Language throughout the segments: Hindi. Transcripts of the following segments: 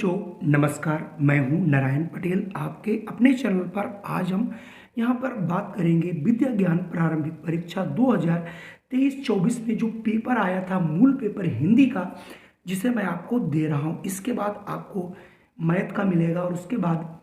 नमस्कार। मैं हूं नारायण पटेल आपके अपने चैनल पर। आज हम यहां पर बात करेंगे विद्या ज्ञान प्रारंभिक परीक्षा 2023-24 में जो पेपर आया था, मूल पेपर हिंदी का, जिसे मैं आपको दे रहा हूं। इसके बाद आपको मैथ का मिलेगा और उसके बाद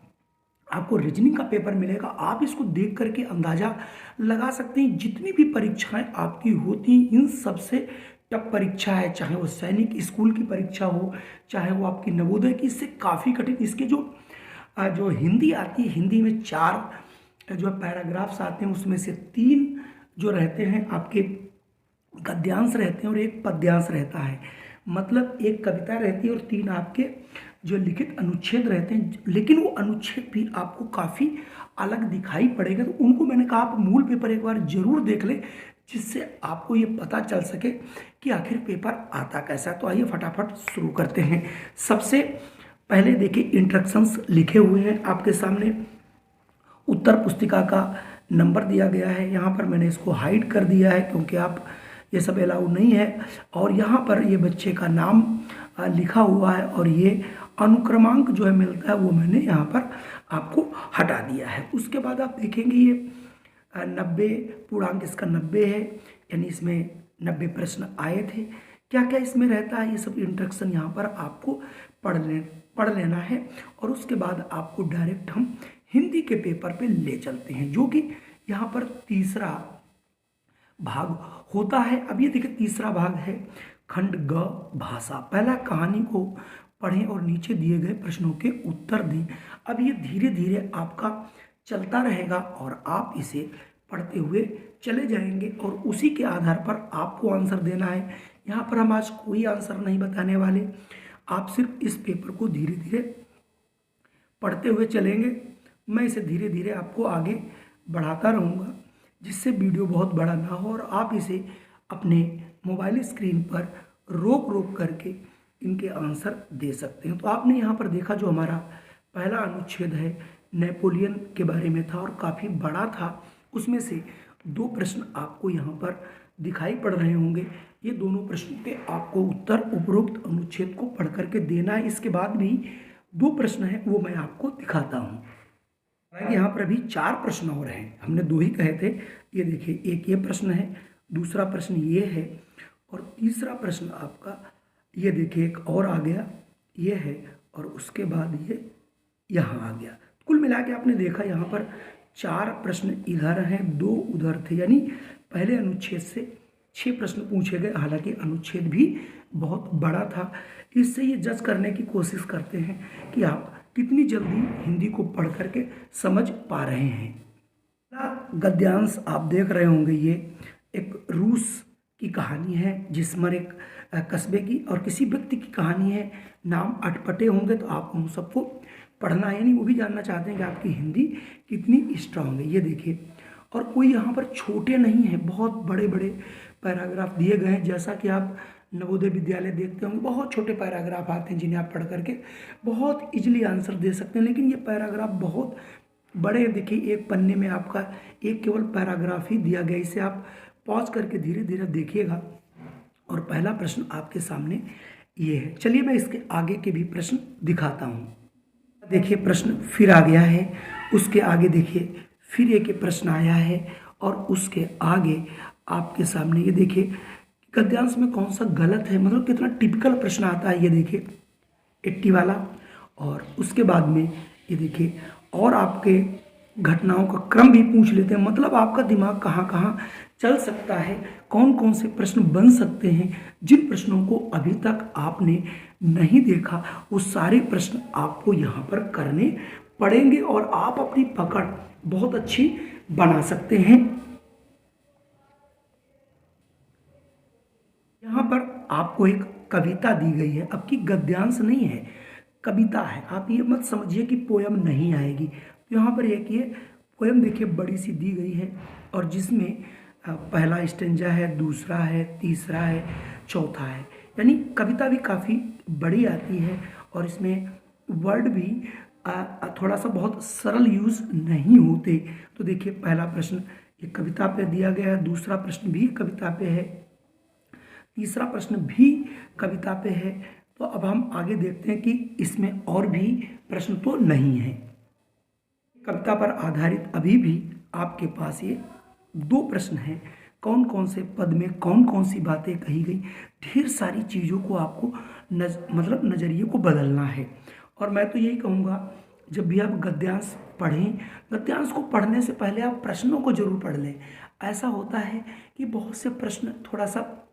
आपको रीजनिंग का पेपर मिलेगा। आप इसको देख करके अंदाजा लगा सकते हैं जितनी भी परीक्षाएं आपकी होती हैं, इन सबसे टफ परीक्षा है, चाहे वो सैनिक स्कूल की परीक्षा हो, चाहे वो आपकी नवोदय की, इससे काफ़ी कठिन। इसके जो हिंदी आती है, हिंदी में 4 जो पैराग्राफ्स आते हैं, उसमें से 3 जो रहते हैं आपके गद्यांश रहते हैं और एक पद्यांश रहता है। मतलब एक कविता रहती है और 3 आपके जो लिखित अनुच्छेद रहते हैं। लेकिन वो अनुच्छेद भी आपको काफ़ी अलग दिखाई पड़ेगा, तो उनको मैंने कहा आप मूल पेपर एक बार जरूर देख लें, जिससे आपको ये पता चल सके कि आखिर पेपर आता कैसा। तो आइए फटाफट शुरू करते हैं। सबसे पहले देखिए, इंस्ट्रक्शंस लिखे हुए हैं आपके सामने। उत्तर पुस्तिका का नंबर दिया गया है। यहाँ पर मैंने इसको हाइड कर दिया है क्योंकि आप ये सब अलाउ नहीं है। और यहाँ पर ये बच्चे का नाम लिखा हुआ है और ये अनुक्रमांक जो है मिलता है, वो मैंने यहाँ पर आपको हटा दिया है। उसके बाद आप देखेंगे ये 90 पूर्णांक इसका 90 है, यानी इसमें 90 प्रश्न आए थे। क्या क्या इसमें रहता है, ये सब इंस्ट्रक्शन यहाँ पर आपको पढ़ लेना है। और उसके बाद आपको डायरेक्ट हम हिंदी के पेपर पे ले चलते हैं, जो कि यहाँ पर तीसरा भाग होता है। अब ये देखिए, तीसरा भाग है खंड ग भाषा। पहला कहानी को पढ़ें और नीचे दिए गए प्रश्नों के उत्तर दें। अब ये धीरे धीरे आपका चलता रहेगा और आप इसे पढ़ते हुए चले जाएंगे और उसी के आधार पर आपको आंसर देना है। यहाँ पर हम आज कोई आंसर नहीं बताने वाले, आप सिर्फ इस पेपर को धीरे धीरे पढ़ते हुए चलेंगे। मैं इसे धीरे धीरे आपको आगे बढ़ाता रहूँगा, जिससे वीडियो बहुत बड़ा ना हो और आप इसे अपने मोबाइल स्क्रीन पर रोक रोक करके इनके आंसर दे सकते हैं। तो आपने यहाँ पर देखा, जो हमारा पहला अनुच्छेद है नेपोलियन के बारे में था और काफ़ी बड़ा था। उसमें से 2 प्रश्न आपको यहाँ पर दिखाई पड़ रहे होंगे। ये दोनों प्रश्नों के आपको उत्तर उपरोक्त अनुच्छेद को पढ़ करके देना है। इसके बाद भी 2 प्रश्न हैं, वो मैं आपको दिखाता हूँ। यहाँ पर अभी 4 प्रश्न और हैं, हमने 2 ही कहे थे। ये देखिए, एक ये प्रश्न है, दूसरा प्रश्न ये है और तीसरा प्रश्न आपका ये देखिए एक और आ गया, ये है, और उसके बाद ये यहाँ आ गया। कुल मिला के आपने देखा यहाँ पर 4 प्रश्न इधर हैं, 2 उधर थे, यानी पहले अनुच्छेद से 6 प्रश्न पूछे गए। हालांकि अनुच्छेद भी बहुत बड़ा था। इससे ये जज करने की कोशिश करते हैं कि आप कितनी जल्दी हिंदी को पढ़ करके समझ पा रहे हैं। गद्यांश आप देख रहे होंगे, ये एक रूस की कहानी है, जिसमें एक कस्बे की और किसी व्यक्ति की कहानी है। नाम अटपटे होंगे तो आपको उन सबको पढ़ना है, यानी वो भी जानना चाहते हैं कि आपकी हिंदी कितनी स्ट्रांग है। ये देखिए, और कोई यहाँ पर छोटे नहीं है, बहुत बड़े बड़े पैराग्राफ दिए गए हैं। जैसा कि आप नवोदय विद्यालय देखते होंगे, बहुत छोटे पैराग्राफ आते हैं जिन्हें आप पढ़ करके बहुत इजीली आंसर दे सकते हैं। लेकिन ये पैराग्राफ बहुत बड़े, देखिए एक पन्ने में आपका एक केवल पैराग्राफ ही दिया गया। इसे आप पॉज करके धीरे धीरे देखिएगा। और पहला प्रश्न आपके सामने ये है। चलिए मैं इसके आगे के भी प्रश्न दिखाता हूँ। देखिए, प्रश्न फिर आ गया है, उसके आगे देखिए फिर एक प्रश्न आया है और उसके आगे आपके सामने ये देखिए गद्यांश में कौन सा गलत है, मतलब कितना टिपिकल प्रश्न आता है। ये देखिए 80 वाला, और उसके बाद में ये देखिए और आपके घटनाओं का क्रम भी पूछ लेते हैं। मतलब आपका दिमाग कहाँ कहाँ चल सकता है, कौन कौन से प्रश्न बन सकते हैं। जिन प्रश्नों को अभी तक आपने नहीं देखा, वो सारे प्रश्न आपको यहाँ पर करने पड़ेंगे और आप अपनी पकड़ बहुत अच्छी बना सकते हैं। यहाँ पर आपको एक कविता दी गई है। अब की गद्यांश नहीं है, कविता है। आप ये मत समझिए कि पोयम नहीं आएगी। तो यहाँ पर एक ये पोयम देखिए बड़ी सी दी गई है, और जिसमें पहला स्टेंजा है, दूसरा है, तीसरा है, चौथा है, यानी कविता भी काफ़ी बड़ी आती है। और इसमें वर्ड भी थोड़ा सा बहुत सरल यूज़ नहीं होते। तो देखिए, पहला प्रश्न ये कविता पे दिया गया है, दूसरा प्रश्न भी कविता पे है, तीसरा प्रश्न भी कविता पे है, तो अब हम आगे देखते हैं कि इसमें और भी प्रश्न तो नहीं है। कविता पर आधारित अभी भी आपके पास ये 2 प्रश्न हैं। कौन कौन से पद में कौन कौन सी बातें कही गई, ढेर सारी चीज़ों को आपको मतलब नज़रिए को बदलना है। और मैं तो यही कहूँगा, जब भी आप गद्यांश पढ़ें, गद्यांश को पढ़ने से पहले आप प्रश्नों को जरूर पढ़ लें। ऐसा होता है कि बहुत से प्रश्न थोड़ा सा,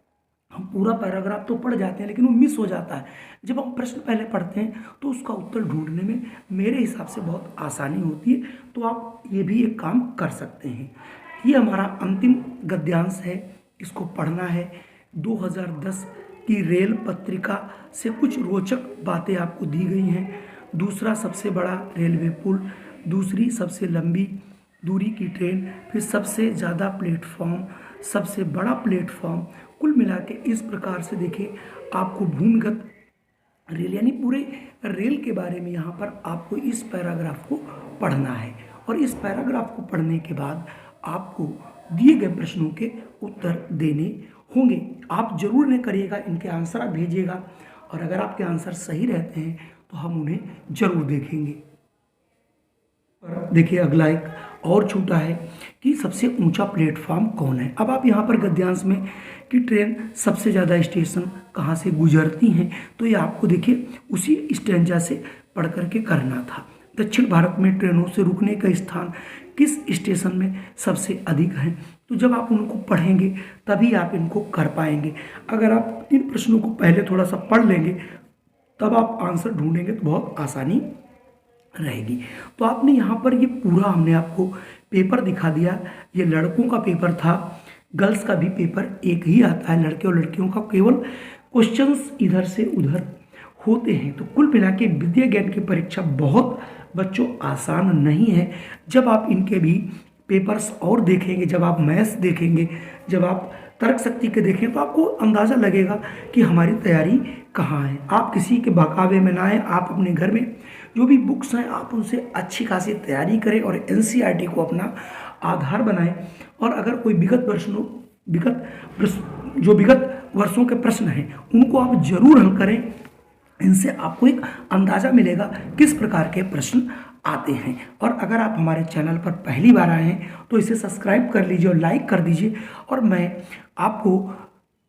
हम पूरा पैराग्राफ तो पढ़ जाते हैं लेकिन वो मिस हो जाता है। जब हम प्रश्न पहले पढ़ते हैं तो उसका उत्तर ढूंढने में मेरे हिसाब से बहुत आसानी होती है। तो आप ये भी एक काम कर सकते हैं। ये हमारा अंतिम गद्यांश है, इसको पढ़ना है। 2010 की रेल पत्रिका से कुछ रोचक बातें आपको दी गई हैं। दूसरा सबसे बड़ा रेलवे पुल, दूसरी सबसे लंबी दूरी की ट्रेन, फिर सबसे ज़्यादा प्लेटफॉर्म, सबसे बड़ा प्लेटफॉर्म। कुल मिला के इस प्रकार से देखिए, आपको भूमिगत रेल यानी पूरे रेल के बारे में यहाँ पर आपको इस पैराग्राफ को पढ़ना है। और इस पैराग्राफ को पढ़ने के बाद आपको दिए गए प्रश्नों के उत्तर देने होंगे। आप जरूर नहीं करिएगा, इनके आंसर आप भेजिएगा, और अगर आपके आंसर सही रहते हैं तो हम उन्हें जरूर देखेंगे। और देखिए अगला एक और छूटा है कि सबसे ऊंचा प्लेटफॉर्म कौन है। अब आप यहाँ पर गद्यांश में कि ट्रेन सबसे ज़्यादा स्टेशन कहाँ से गुजरती हैं, तो ये आपको देखिए उसी स्टेंजा से पढ़ करके करना था। दक्षिण भारत में ट्रेनों से रुकने का स्थान किस स्टेशन में सबसे अधिक है। तो जब आप उनको पढ़ेंगे तभी आप इनको कर पाएंगे। अगर आप इन प्रश्नों को पहले थोड़ा सा पढ़ लेंगे तब आप आंसर ढूंढेंगे तो बहुत आसानी रहेगी। तो आपने यहाँ पर ये पूरा हमने आपको पेपर दिखा दिया। ये लड़कों का पेपर था, गर्ल्स का भी पेपर एक ही आता है। लड़के और लड़कियों का केवल क्वेश्चंस इधर से उधर होते हैं। तो कुल मिला के विद्या ज्ञान की परीक्षा बहुत बच्चों आसान नहीं है। जब आप इनके भी पेपर्स और देखेंगे, जब आप मैथ्स देखेंगे, जब आप तर्क शक्ति के देखें, तो आपको अंदाज़ा लगेगा कि हमारी तैयारी कहाँ है। आप किसी के बहकावे में ना आए, आप अपने घर में जो भी बुक्स हैं आप उनसे अच्छी खासी तैयारी करें और एनसीईआरटी को अपना आधार बनाएं। और अगर कोई विगत वर्षों के प्रश्न हैं उनको आप जरूर हल करें। इनसे आपको एक अंदाज़ा मिलेगा किस प्रकार के प्रश्न आते हैं। और अगर आप हमारे चैनल पर पहली बार आए हैं तो इसे सब्सक्राइब कर लीजिए और लाइक कर दीजिए। और मैं आपको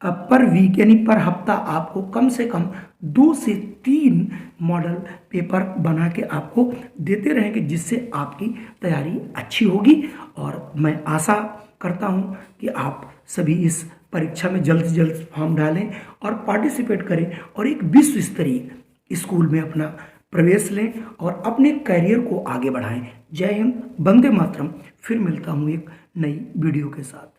पर वीक यानी पर हफ्ता आपको कम से कम 2 से 3 मॉडल पेपर बना के आपको देते रहेंगे, जिससे आपकी तैयारी अच्छी होगी। और मैं आशा करता हूँ कि आप सभी इस परीक्षा में जल्द से जल्द फॉर्म डालें और पार्टिसिपेट करें और एक विश्व स्तरीय स्कूल में अपना प्रवेश लें और अपने करियर को आगे बढ़ाएं। जय हिंद, वंदे मातरम। फिर मिलता हूँ एक नई वीडियो के साथ।